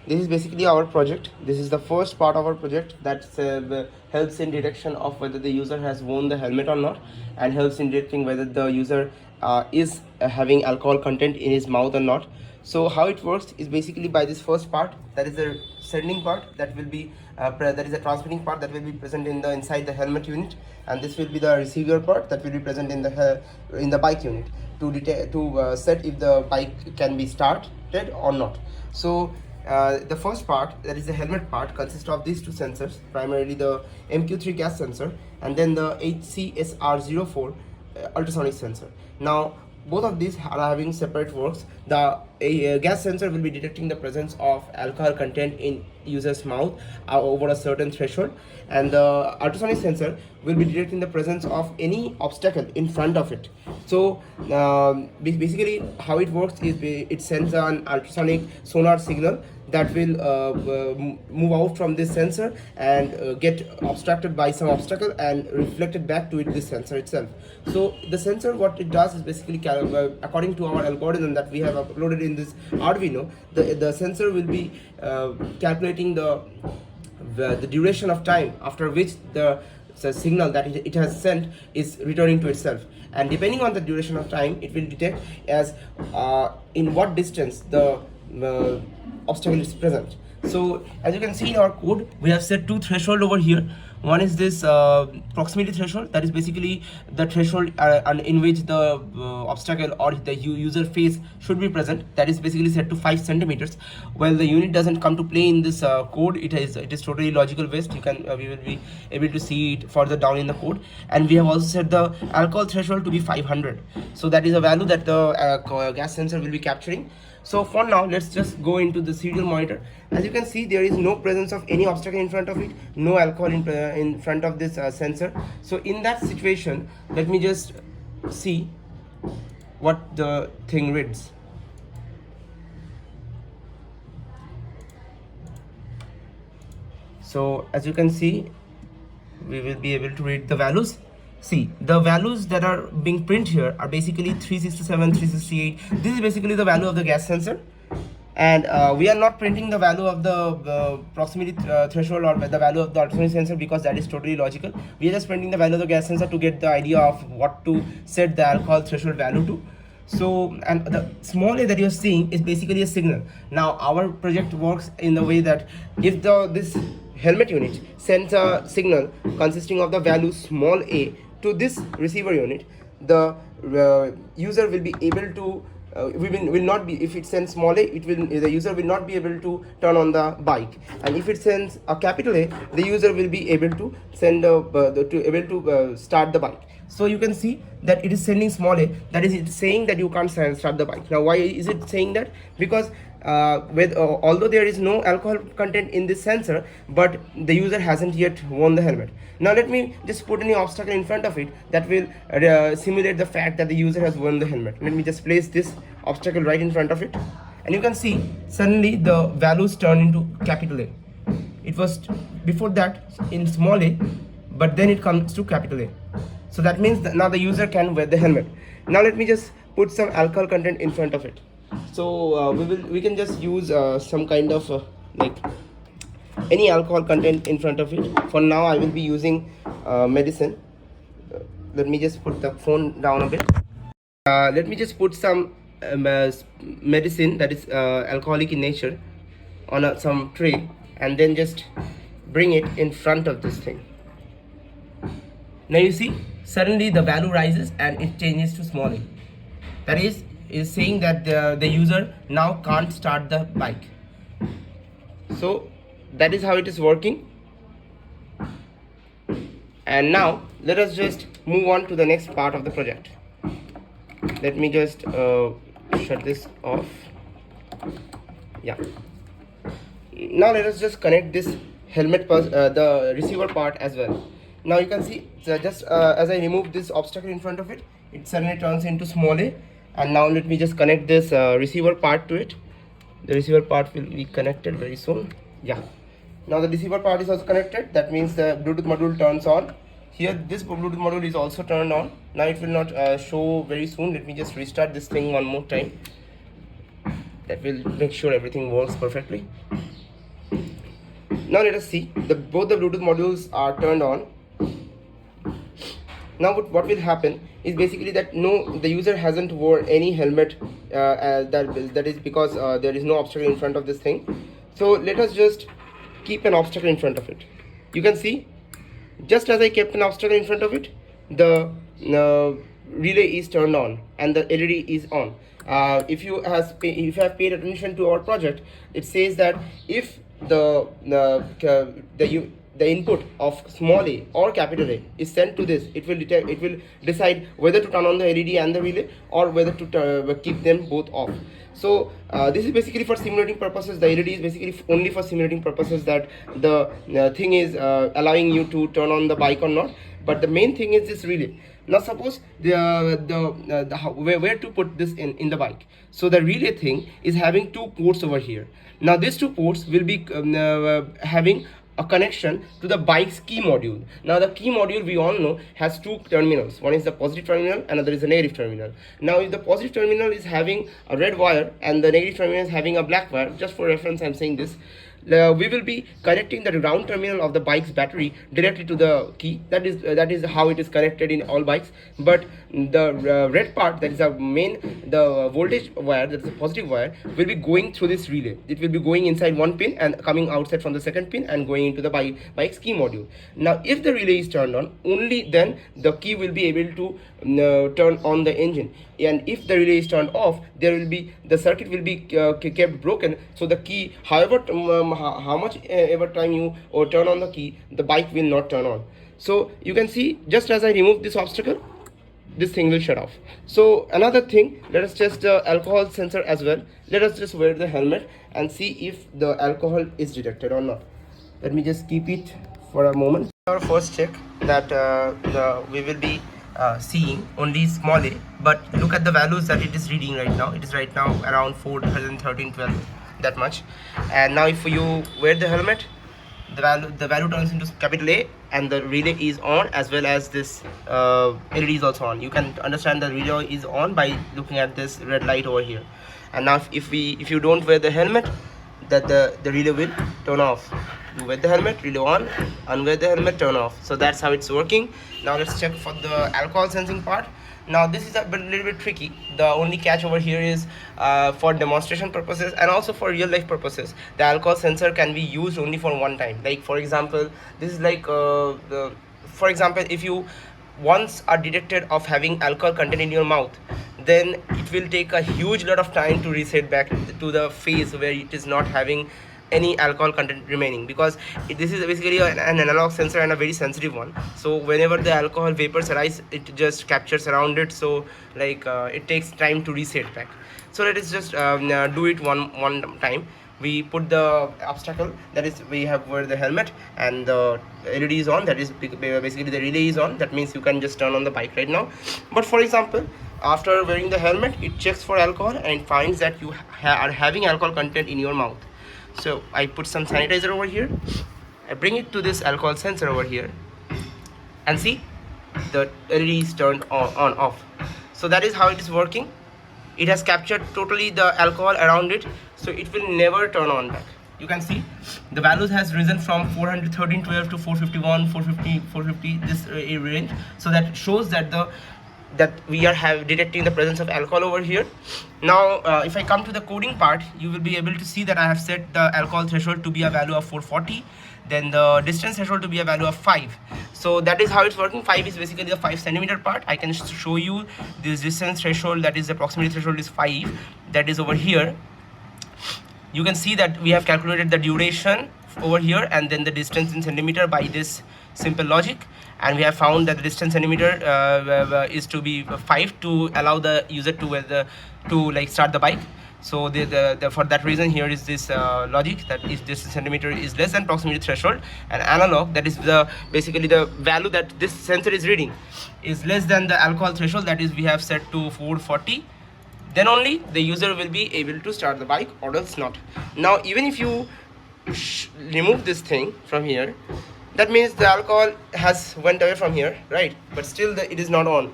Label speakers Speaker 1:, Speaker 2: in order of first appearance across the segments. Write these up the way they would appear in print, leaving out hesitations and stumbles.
Speaker 1: this is basically our project. This is the first part of our project that helps in detection of whether the user has worn the helmet or not, and helps in detecting whether the user is having alcohol content in his mouth or not. So how it works is basically by this first part, that is the sending part, that will be that is the transmitting part that will be present in the inside the helmet unit, and this will be the receiver part that will be present in the bike unit to detect, to set if the bike can be started or not. So the first part, that is the helmet part, consists of these two sensors, primarily the MQ3 gas sensor and then the HCSR04 ultrasonic sensor. Now both of these are having separate works. The gas sensor will be detecting the presence of alcohol content in user's mouth over a certain threshold, and the ultrasonic sensor will be detecting the presence of any obstacle in front of it. So basically how it works is it sends an ultrasonic sonar signal that will move out from this sensor and get obstructed by some obstacle and reflected back to this sensor itself. So the sensor, what it does is basically, according to our algorithm that we have uploaded in this Arduino, the sensor will be calculating the duration of time after which the signal that it has sent is returning to itself, and depending on the duration of time it will detect as in what distance the obstacle is present. So as you can see in our code, we have set two threshold over here. One is this proximity threshold, that is basically the threshold in which the obstacle or the user face should be present, that is basically set to 5 centimeters. Well, the unit doesn't come to play in this code, it is totally logical based. You can we will be able to see it further down in the code. And we have also set the alcohol threshold to be 500, so that is a value that the gas sensor will be capturing. So for now, let's just go into the serial monitor. As you can see, there is no presence of any obstacle in front of it, no alcohol in front of this sensor. So in that situation, let me just see what the thing reads. So as you can see, we will be able to read the values. See, the values that are being printed here are basically 367, 368. This is basically the value of the gas sensor. And we are not printing the value of the proximity threshold or the value of the ultrasonic sensor, because that is totally logical. We are just printing the value of the gas sensor to get the idea of what to set the alcohol threshold value to. So, and the small a that you're seeing is basically a signal. Now our project works in the way that if this helmet unit sends a signal consisting of the value small a to this receiver unit, the user will be able to will not be, if it sends small a, the user will not be able to turn on the bike, and if it sends a capital A, the user will be able to start the bike. So you can see that it is sending small a, that is, it's saying that you can't start the bike. Now why is it saying that? Because although there is no alcohol content in this sensor, but the user hasn't yet worn the helmet. Now let me just put any obstacle in front of it that will simulate the fact that the user has worn the helmet. Let me just place this obstacle right in front of it, and you can see suddenly the values turn into capital A. It was before that in small a, but then it comes to capital A. So that means that now the user can wear the helmet. Now let me just put some alcohol content in front of it. So we can just use some kind of like any alcohol content in front of it. For now I will be using medicine. Let me just put the phone down a bit. Let me just put some medicine that is alcoholic in nature on some tray, and then just bring it in front of this thing. Now you see, suddenly the value rises and it changes to small a. That is saying that the user now can't start the bike. So that is how it is working. And now let us just move on to the next part of the project. Let me just shut this off. Yeah. Now let us just connect this helmet the receiver part as well. Now you can see, just as I remove this obstacle in front of it, it suddenly turns into small a. And now let me just connect this receiver part to it. The receiver part will be connected very soon. Yeah. Now the receiver part is also connected. That means the Bluetooth module turns on. Here this Bluetooth module is also turned on. Now it will not show very soon. Let me just restart this thing one more time. That will make sure everything works perfectly. Now let us see, both the Bluetooth modules are turned on. Now what will happen is basically that the user hasn't worn any helmet, that is because there is no obstacle in front of this thing. So let us just keep an obstacle in front of it. You can see, just as I kept an obstacle in front of it, the relay is turned on and the LED is on. If you have paid attention to our project, it says that if the input of small a or capital A is sent to this, it will decide whether to turn on the LED and the relay or whether to keep them both off. So this is basically for simulating purposes. The LED is basically only for simulating purposes, that the thing is allowing you to turn on the bike or not. But the main thing is this relay. Now suppose where to put this in the bike. So the relay thing is having two ports over here. Now these two ports will be having a connection to the bike's key module. Now the key module, we all know, has two terminals. One is the positive terminal, another is a negative terminal. Now if the positive terminal is having a red wire and the negative terminal is having a black wire, just for reference I'm saying this, we will be connecting the ground terminal of the bike's battery directly to the key. That is how it is connected in all bikes. But the red part, that is the voltage wire, that is the positive wire, will be going through this relay. It will be going inside one pin and coming outside from the second pin and going into the bike's key module. Now if the relay is turned on, only then the key will be able to turn on the engine. And if the relay is turned off, the circuit will be kept broken. So the key, how much ever time you turn on the key, the bike will not turn on. So you can see, just as I remove this obstacle, this thing will shut off. So another thing, let us test the alcohol sensor as well. Let us just wear the helmet and see if the alcohol is detected or not. Let me just keep it for a moment. Our first check that we will be seeing only small a, but look at the values that it is reading right now. It is right now around 4, 13, 12, that much. And now if you wear the helmet, the value turns into capital A and the relay is on, as well as this LED is also on. You can understand the relay is on by looking at this red light over here. And now if you don't wear the helmet, that the relay will turn off. You wear the helmet, relay on, unwear the helmet, turn off. So that's how it's working. Now let's check for the alcohol sensing part. Now this is a little bit tricky. The only catch over here is for demonstration purposes and also for real life purposes, the alcohol sensor can be used only for one time. Like for example, this is like for example, if you once are detected of having alcohol content in your mouth, then it will take a huge lot of time to reset back to the phase where it is not having any alcohol content remaining, because this is basically an analog sensor and a very sensitive one. So whenever the alcohol vapors arise, it just captures around it. So like it takes time to reset back. So let us just do it one time. We put the obstacle, that is we have wear the helmet, and the LED is on, that is basically the relay is on. That means you can just turn on the bike right now. But for example, after wearing the helmet, it checks for alcohol and it finds that you are having alcohol content in your mouth. So I put some sanitizer over here, I bring it to this alcohol sensor over here, and see, the LED is turned on off. So that is how it is working. It has captured totally the alcohol around it, so it will never turn on back. You can see the values has risen from 413.12 to 451, 450 this range. So that shows that we are detecting the presence of alcohol over here. Now if I come to the coding part, you will be able to see that I have set the alcohol threshold to be a value of 440, then the distance threshold to be a value of 5. So that is how it's working. 5 is basically the 5 centimeter part. I can show you this distance threshold, that is the proximity threshold is 5, that is over here. You can see that we have calculated the duration over here and then the distance in centimeter by this simple logic, and we have found that the distance centimeter is to be 5 to allow the user to like start the bike. So for that reason, here is this logic that if this centimeter is less than proximity threshold, and analog, that is basically the value that this sensor is reading is less than the alcohol threshold, that is we have set to 440, then only the user will be able to start the bike, or else not. Now even if you remove this thing from here, that means the alcohol has went away from here, right? But still it is not on.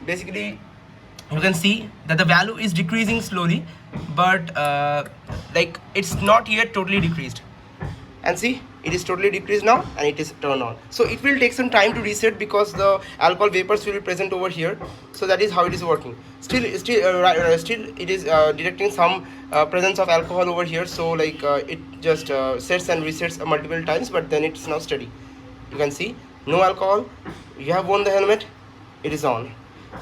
Speaker 1: Basically you can see that the value is decreasing slowly, but like it's not yet totally decreased. And see, it is totally decreased now and it is turned on. So it will take some time to reset because the alcohol vapors will be present over here. So that is how it is working. Still it is detecting some presence of alcohol over here. So like it just sets and resets multiple times, but then it's now steady. You can see no alcohol. You have worn the helmet, it is on.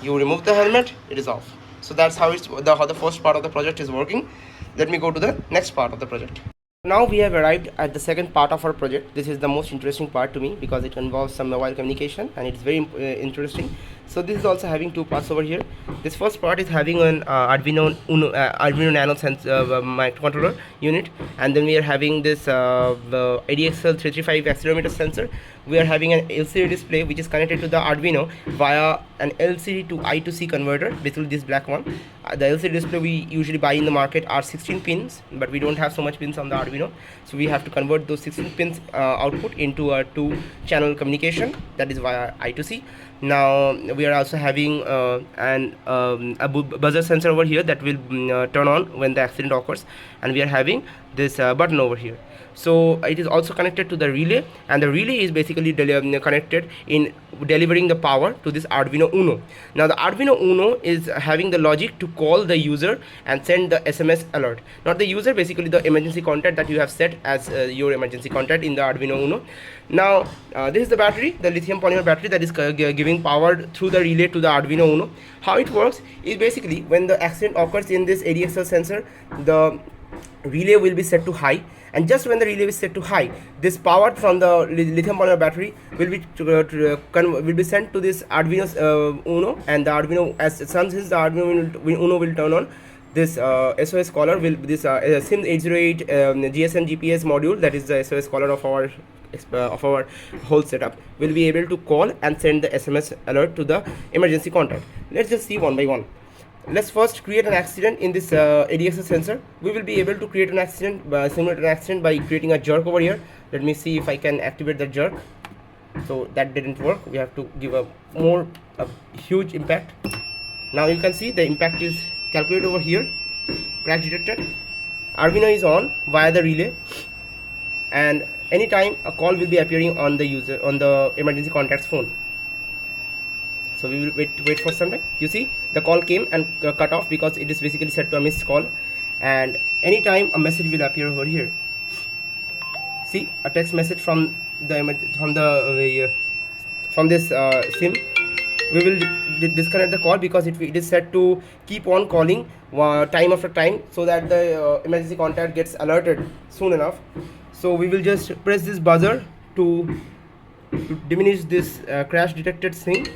Speaker 1: You remove the helmet, it is off. So that's how the first part of the project is working. Let me go to the next part of the project. Now we have arrived at the second part of our project. This is the most interesting part to me because it involves some mobile communication and it's very interesting. So this is also having two parts over here. This first part is having an Arduino UNO, Arduino Nano microcontroller unit, and then we are having this the ADXL335 accelerometer sensor. We are having an LCD display which is connected to the Arduino via an LCD to I2C converter, basically this black one. The LCD display we usually buy in the market are 16 pins, but we don't have so much pins on the Arduino, so we have to convert those 16 pins output into a 2-channel communication, that is via I2C. Now we are also having a buzzer sensor over here that will turn on when the accident occurs, and we are having this button over here. So it is also connected to the relay, and the relay is basically connected in delivering the power to this Arduino UNO. Now the Arduino UNO is having the logic to call the user and send the SMS alert. Not the user, basically the emergency contact that you have set as your emergency contact in the Arduino UNO. Now this is the battery, the lithium polymer battery that is giving power through the relay to the Arduino UNO. How it works is basically when the accident occurs in this ADXL sensor, the relay will be set to high, and just when the relay is set to high, this power from the lithium polymer battery will be sent to this Arduino UNO, and the Arduino, as since the Arduino UNO will turn on, this SOS caller will, this SIM808 GSM GPS module, that is the SOS caller of our whole setup, will be able to call and send the SMS alert to the emergency contact. Let's just see one by one. Let's first create an accident in this ADXL sensor. We will be able to create an accident, simulate an accident by creating a jerk over here. Let me see if I can activate the jerk. So that didn't work. We have to give a huge impact. Now you can see the impact is calculated over here. Crash detected. Arduino is on via the relay, and anytime a call will be appearing on the user, on the emergency contact's phone. So we will wait for some time. You see the call came and cut off because it is basically set to a missed call, and anytime a message will appear over here. See, a text message from this SIM. We will disconnect the call because it is set to keep on calling time after time, so that the emergency contact gets alerted soon enough. So we will just press this buzzer to diminish this crash detected thing.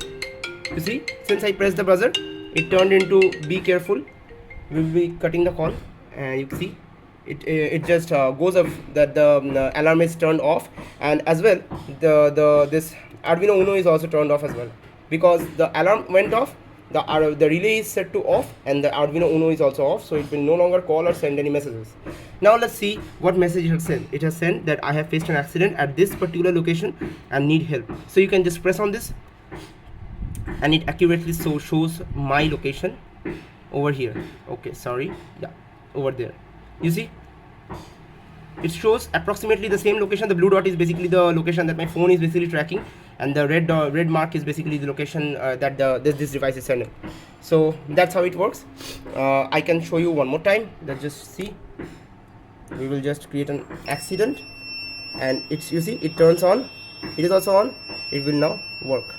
Speaker 1: You see, since I pressed the buzzer, it turned into be careful. We will be cutting the call, and you can see it just goes off that the alarm is turned off, and as well this Arduino UNO is also turned off as well, because the alarm went off. The relay is set to off, and the Arduino UNO is also off, so it will no longer call or send any messages. Now let's see what message it has sent. It has sent that I have faced an accident at this particular location and need help. So you can just press on this, and it accurately shows my location over here. Okay, sorry, yeah, over there. You see, it shows approximately the same location. The blue dot is basically the location that my phone is basically tracking, and the red mark is basically the location that this device is sending. So that's how it works. I can show you one more time. Let's just see. We will just create an accident, and it's, you see, it turns on. It is also on. It will now work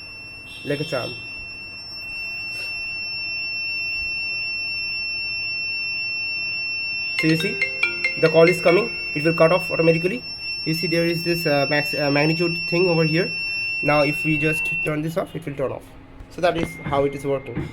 Speaker 1: like a charm. So you see, the call is coming. It will cut off automatically. You see, there is this magnitude thing over here. Now if we just turn this off, it will turn off. So that is how it is working.